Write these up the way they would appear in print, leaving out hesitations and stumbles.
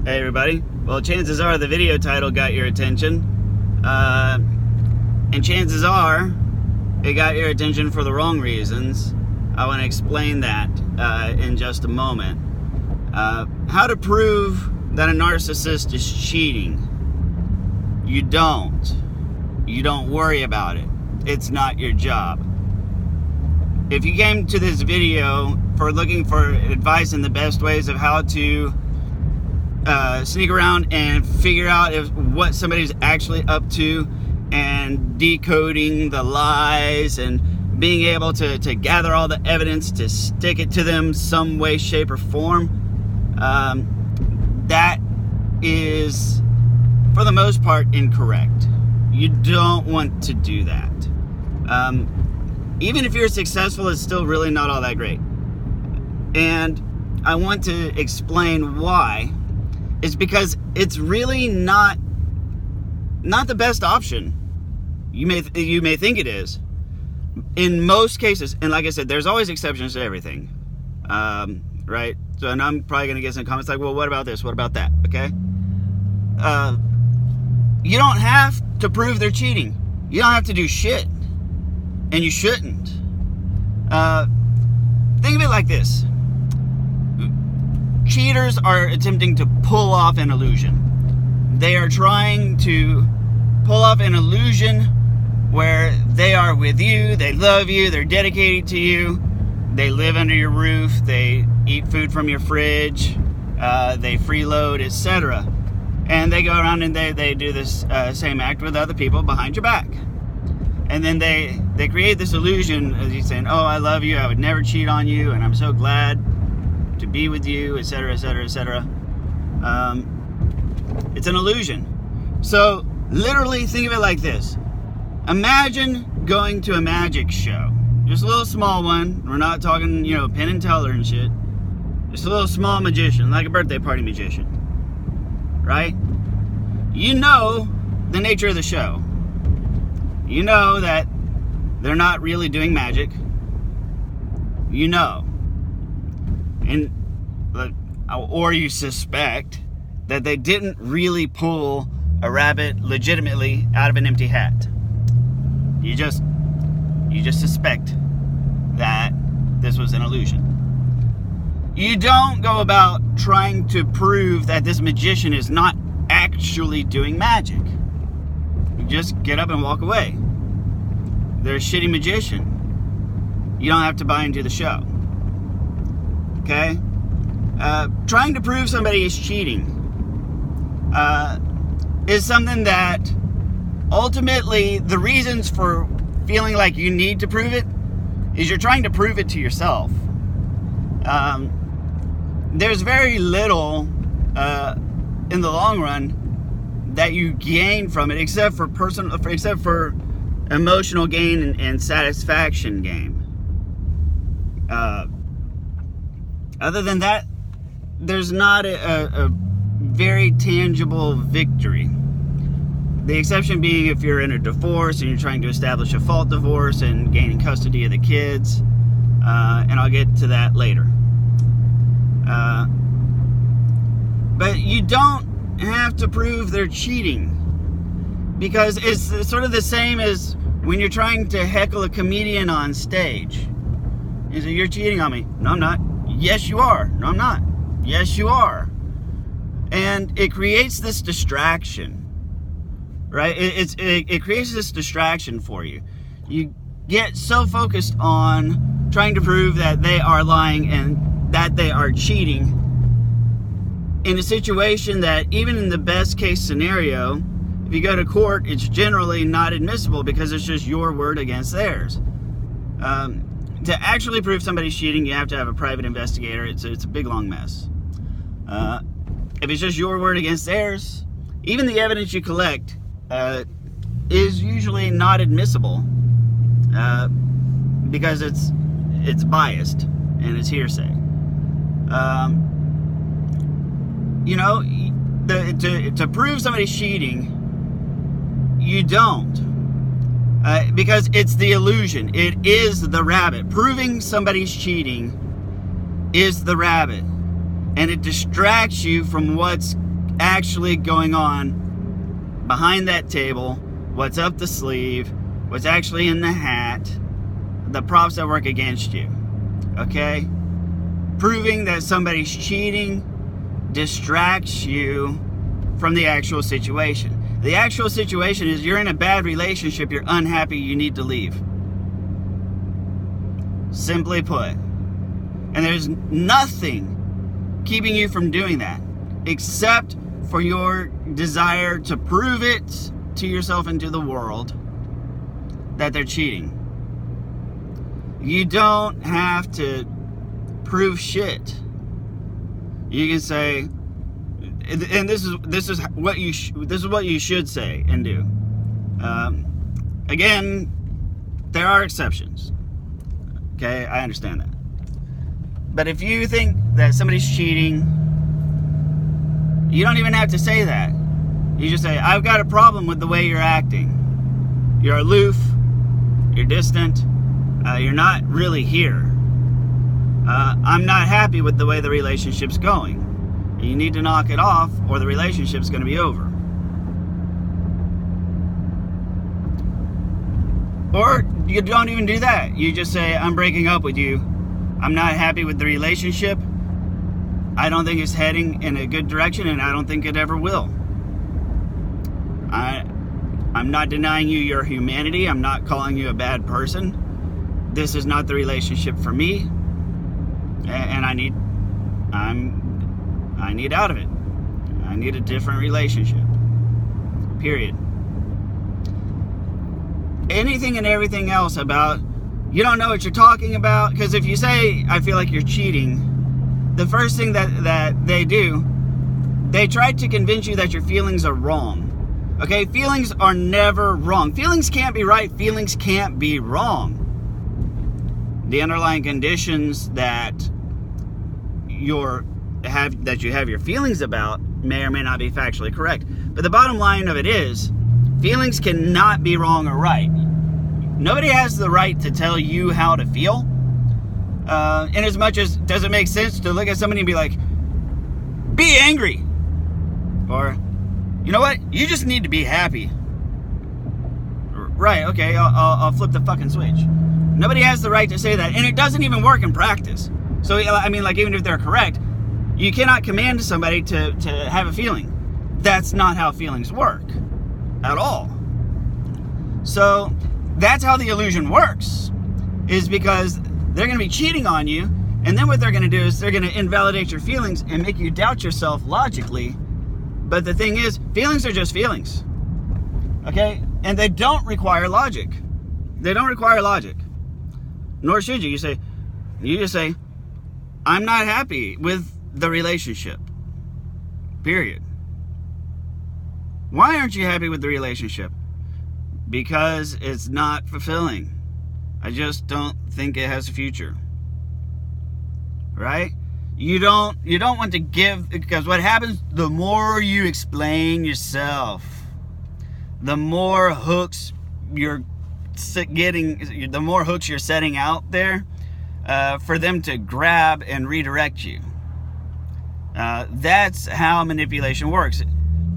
Hey everybody. Well, chances are the video title got your attention. And chances are it got your attention for the wrong reasons. I want to explain that in just a moment. How to prove that a narcissist is cheating. You don't worry about it. It's not your job. If you came to this video for looking for advice in the best ways of how to sneak around and figure out what somebody's actually up to, and decoding the lies and being able to gather all the evidence to stick it to them some way, shape, or form, that is, for the most part, incorrect. You don't want to do that. Even if you're successful, it's still really not all that great. And I want to explain why. It's because it's really not the best option. You may think it is. In most cases, and like I said, there's always exceptions to everything, right? So, and I'm probably going to get some comments like, well, what about this? What about that? Okay? You don't have to prove they're cheating. You don't have to do shit. And you shouldn't. Think of it like this. Cheaters are attempting to pull off an illusion. They are trying to pull off an illusion where they are with you, they love you, they're dedicated to you, they live under your roof, they eat food from your fridge, they freeload, etc. And they go around and they do this same act with other people behind your back. And then they create this illusion of you saying, oh, I love you, I would never cheat on you, and I'm so glad to be with you, etc., etc., etc. It's an illusion. So literally think of it like this. Imagine going to a magic show. Just a little small one. We're not talking, Penn and Teller and shit. Just a little small magician, like a birthday party magician. Right? You know the nature of the show. You know that they're not really doing magic. You know. Or you suspect that they didn't really pull a rabbit legitimately out of an empty hat. You just suspect that this was an illusion. You don't go about trying to prove that this magician is not actually doing magic. You just get up and walk away. They're a shitty magician. You don't have to buy into the show. Okay? Trying to prove somebody is cheating is something that ultimately the reasons for feeling like you need to prove it is you're trying to prove it to yourself. There's very little in the long run that you gain from it except for emotional gain and satisfaction gain. Other than that, there's not a very tangible victory. The exception being if you're in a divorce and you're trying to establish a fault divorce and gaining custody of the kids. And I'll get to that later. But you don't have to prove they're cheating. Because it's sort of the same as when you're trying to heckle a comedian on stage. You say, you're cheating on me. No, I'm not. Yes, you are. No, I'm not. Yes, you are. And it creates this distraction, right? It creates this distraction for you. You get so focused on trying to prove that they are lying and that they are cheating in a situation that, even in the best case scenario, if you go to court, it's generally not admissible because it's just your word against theirs. To actually prove somebody's cheating, you have to have a private investigator. It's a big, long mess. If it's just your word against theirs, even the evidence you collect is usually not admissible because it's biased and it's hearsay. To prove somebody's cheating, you don't. Because it's the illusion. It is the rabbit. Proving somebody's cheating is the rabbit. And it distracts you from what's actually going on behind that table, what's up the sleeve, what's actually in the hat, the props that work against you. Okay? Proving that somebody's cheating distracts you from the actual situation. The actual situation is you're in a bad relationship, you're unhappy, you need to leave. Simply put. And there's nothing keeping you from doing that except for your desire to prove it to yourself and to the world that they're cheating. You don't have to prove shit. You can say, and this is what you should say and do. Again, there are exceptions. Okay, I understand that. But if you think that somebody's cheating, you don't even have to say that. You just say, I've got a problem with the way you're acting. You're aloof, you're distant, you're not really here. I'm not happy with the way the relationship's going. You need to knock it off or the relationship's going to be over. Or you don't even do that. You just say, I'm breaking up with you. I'm not happy with the relationship. I don't think it's heading in a good direction, and I don't think it ever will. I'm not denying you your humanity. I'm not calling you a bad person. This is not the relationship for me, and I need out of it. I need a different relationship. Period. Anything and everything else about you don't know what you're talking about, because if you say I feel like you're cheating, the first thing that they do, they try to convince you that your feelings are wrong. Okay, feelings are never wrong. Feelings can't be right. Feelings can't be wrong. The underlying conditions that you have your feelings about may or may not be factually correct. But the bottom line of it is, feelings cannot be wrong or right. Nobody has the right to tell you how to feel. In as much as, does it make sense to look at somebody and be like, be angry? Or, you know what? You just need to be happy. Right, okay, I'll flip the fucking switch. Nobody has the right to say that, and it doesn't even work in practice. So, I mean, like, even if they're correct, you cannot command somebody to have a feeling. That's not how feelings work at all. So, that's how the illusion works, is because they're going to be cheating on you, and then what they're going to do is they're going to invalidate your feelings and make you doubt yourself logically. But the thing is, feelings are just feelings. Okay? And they don't require logic. They don't require logic. Nor should you. You just say, I'm not happy with the relationship. Period. Why aren't you happy with the relationship? Because it's not fulfilling. I just don't think it has a future. Right? You don't want to give, because what happens, the more you explain yourself, the more hooks you're getting, the more hooks you're setting out there for them to grab and redirect you. That's how manipulation works.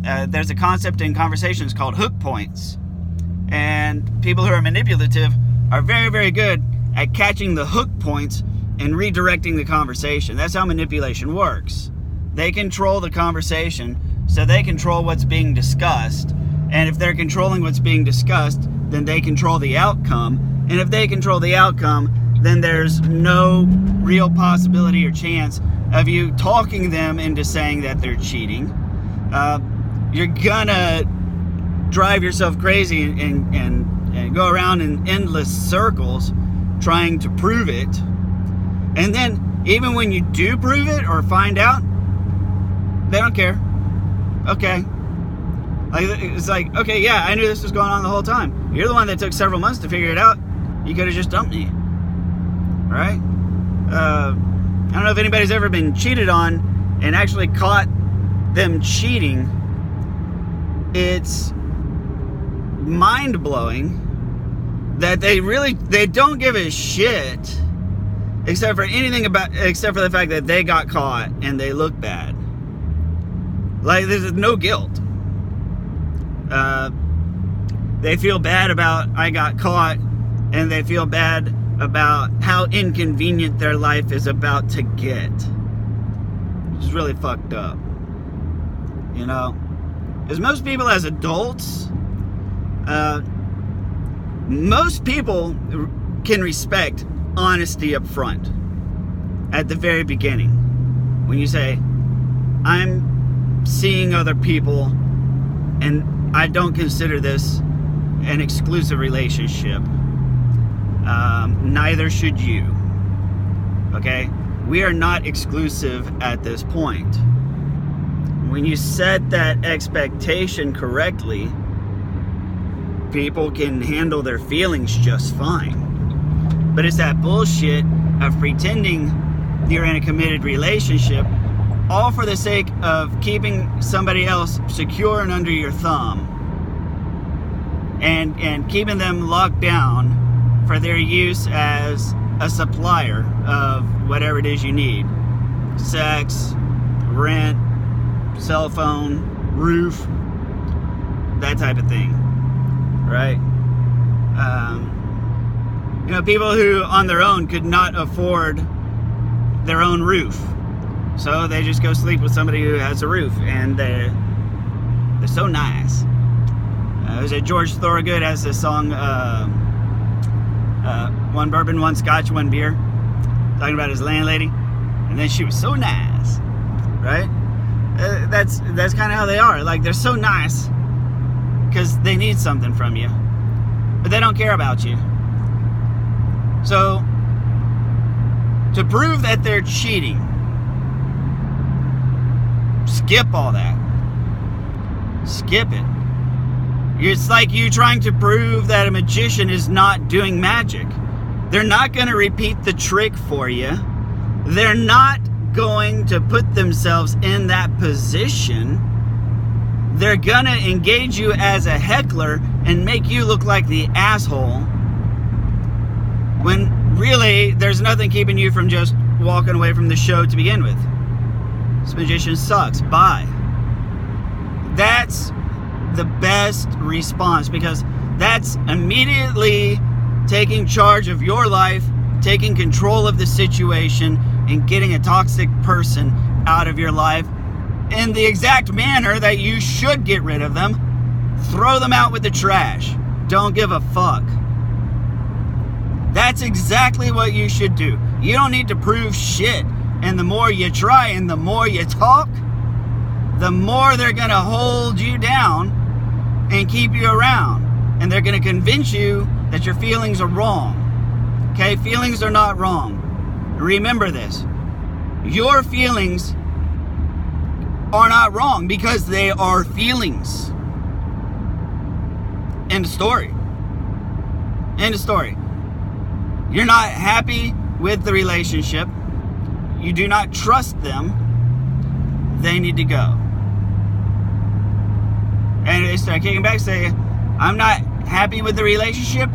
There's a concept in conversations called hook points. And people who are manipulative are very, very good at catching the hook points and redirecting the conversation. That's how manipulation works. They control the conversation, so they control what's being discussed. And if they're controlling what's being discussed, then they control the outcome. And if they control the outcome, then there's no real possibility or chance of you talking them into saying that they're cheating. You're gonna drive yourself crazy and go around in endless circles trying to prove it. And then, even when you do prove it or find out, they don't care. Okay. It's like, okay, yeah, I knew this was going on the whole time. You're the one that took several months to figure it out. You could have just dumped me. Right? I don't know if anybody's ever been cheated on and actually caught them cheating. It's mind-blowing that they don't give a shit except for the fact that they got caught and they look bad. Like, there's no guilt. They feel bad about I got caught, and they feel bad about how inconvenient their life is about to get. Which is really fucked up. You know? Because most people as adults, most people can respect honesty up front at the very beginning. When you say, I'm seeing other people and I don't consider this an exclusive relationship. Neither should you. Okay? We are not exclusive at this point. When you set that expectation correctly, people can handle their feelings just fine. But it's that bullshit of pretending you're in a committed relationship, all for the sake of keeping somebody else secure and under your thumb, and keeping them locked down for their use as a supplier of whatever it is you need. Sex, rent, cell phone, roof, that type of thing, right? You know, people who on their own could not afford their own roof, so they just go sleep with somebody who has a roof, and they're so nice. There's a George Thorogood has this song, one bourbon, one scotch, one beer, talking about his landlady, and then she was so nice, right? That's kind of how they are. Like, they're so nice because they need something from you, but they don't care about you. So, to prove that they're cheating, skip all that. Skip it. It's like you trying to prove that a magician is not doing magic. They're not going to repeat the trick for you. They're not going to put themselves in that position. They're going to engage you as a heckler and make you look like the asshole, when really there's nothing keeping you from just walking away from the show to begin with. This magician sucks. Bye. That's the best response, because that's immediately taking charge of your life, taking control of the situation, and getting a toxic person out of your life in the exact manner that you should get rid of them. Throw them out with the trash. Don't give a fuck. That's exactly what you should do. You don't need to prove shit. And the more you try and the more you talk, the more they're going to hold you down and keep you around. And they're going to convince you that your feelings are wrong. Okay? Feelings are not wrong. Remember this. Your feelings are not wrong because they are feelings. End of story. End of story. You're not happy with the relationship. You do not trust them. They need to go. And they start kicking back, saying, I'm not happy with the relationship,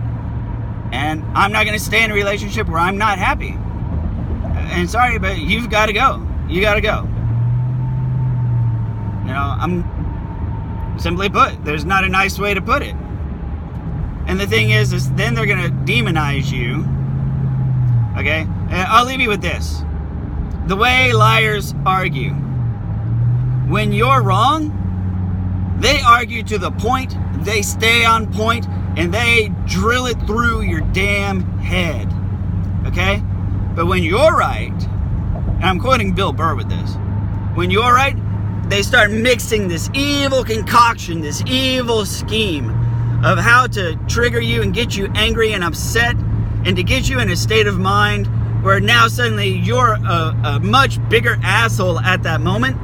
and I'm not going to stay in a relationship where I'm not happy. And sorry, but you've got to go. You got to go. You know, I'm simply put, there's not a nice way to put it. And the thing is then they're going to demonize you. Okay? And I'll leave you with this. The way liars argue. When you're wrong, they argue to the point, they stay on point, and they drill it through your damn head. Okay? But when you're right, and I'm quoting Bill Burr with this, when you're right, they start mixing this evil concoction, this evil scheme of how to trigger you and get you angry and upset, and to get you in a state of mind where now suddenly you're a much bigger asshole at that moment,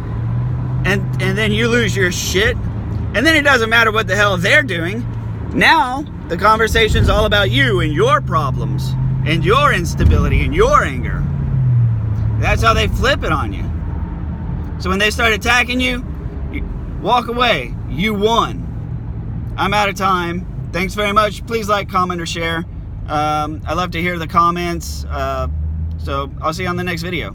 and then you lose your shit, and then it doesn't matter what the hell they're doing. Now the conversation's all about you and your problems and your instability and your anger. That's how they flip it on you. So when they start attacking you, walk away. You won. I'm out of time. Thanks very much. Please like, comment, or share. I love to hear the comments. So I'll see you on the next video.